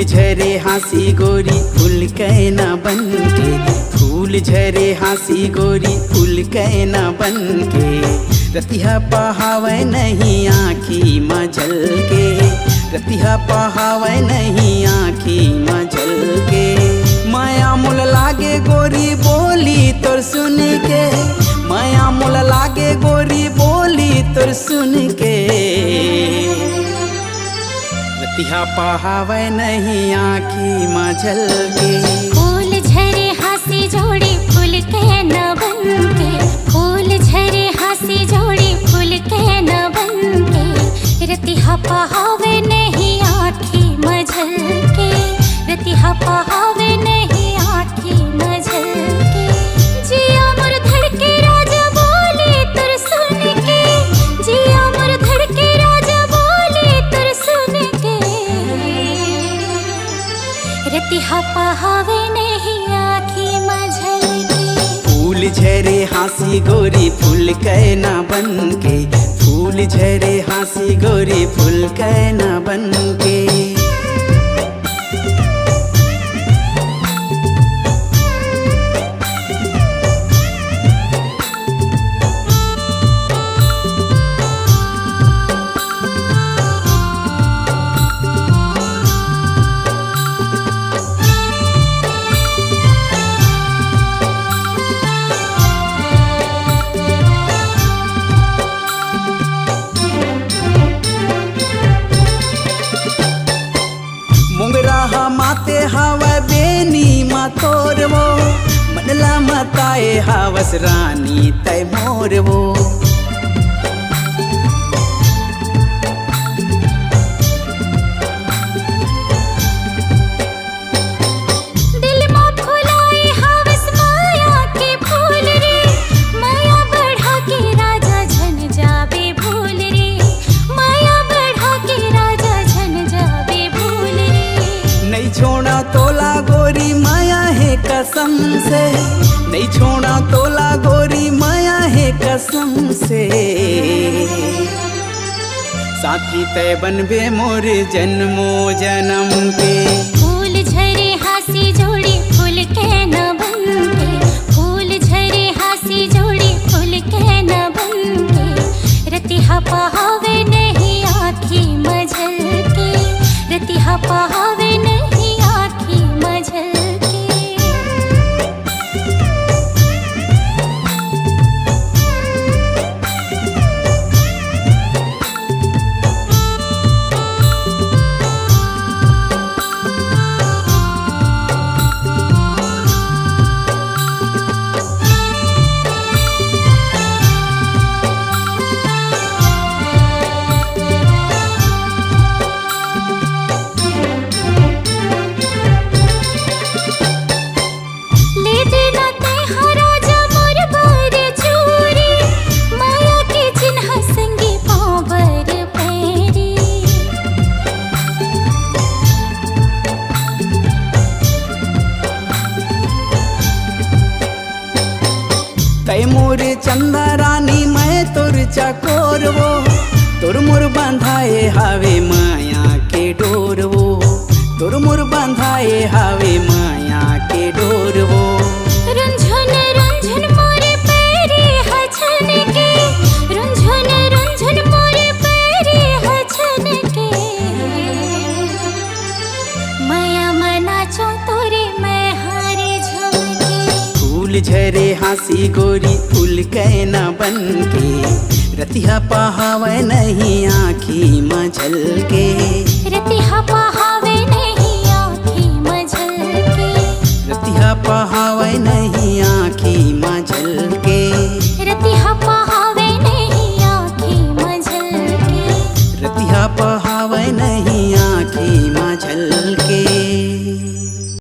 फूल झरे हाँसी गोरी फूल कहना बन के, फूल झरे हाँसी गोरी फूल कहना बन के, रतिहा पहावे नहीं आँखी मजल के, रतिहा पहावे नहीं आँखी मजल के। माया मुल लागे गोरी बोली तोर सुन के, माया मुल लागे गोरी बोली तोर सुन के, रतिहा पहावे नहीं आँखी मजल के। फूल झरे हाँसी जोड़ी फूल कहना बन के, फूल झरे हाँसी जोड़ी फूल कहना बन के, रतिहा पहावे नहीं आँखी मजल के, रतिहा पहावे नहीं आँखी मजल के। जिया मोर धड़के राजा बोले तुर सुन के, जिया मोर धड़के राजा बोले तुर सुन के, रतिहा पहावे नहीं आँखी मजल के। फूल झरे हाँसी गोरी फूल कहना बन के, फूल झरे हाँसी गोरी फूल कहना बन के। मुंगरा माते हवा बेनी मा तोरवो, मनला मताए हवस रानी तय मोरवो। दिल मा फुलाए हवस माया के फूल रे, माया बढ़ा के राजा झन जावे भूल रे, माया बढ़ा के राजा झन जावे भूल रे। नहीं छोड़ा तोला गोरी माया है कसम से, नहीं छोड़ा तोला गोरी माया है कसम से, साथी तय बनबे मोर जन्मो जन्म के। फूल झरे हाँसी जोड़ी फूल कहना बन के, फूल झरे हाँसी जोड़ी फूल कहना बन के, रतिहा पहावे नहीं आँखी मजल के, रतिहा पहावे नहीं आँखी मजल के। तय मोर चंदा रानी मैं तोर चकोरवो, तोर मोर बंधाए हावे माया के डोरवो, तोर मोर बंधाए हावे माया के डोरवो। रुंझुन रुंझुन मोरे पैरे हछन के, रुंझुन रुंझुन मोरे पैरे हछन के, माया मना चो तोरे मैं हारे झमके। फूल झरे हाँसी गोरी फूल कहना बन के, रतिहा पहावे नहीं आँखी मजल के, रतिहा पहावे नहीं आँखी मजल के, रतिहा पहावे नहीं आँखी मजल के, रतिहा पहावे नहीं आँखी मजल के, रतिहा पहावे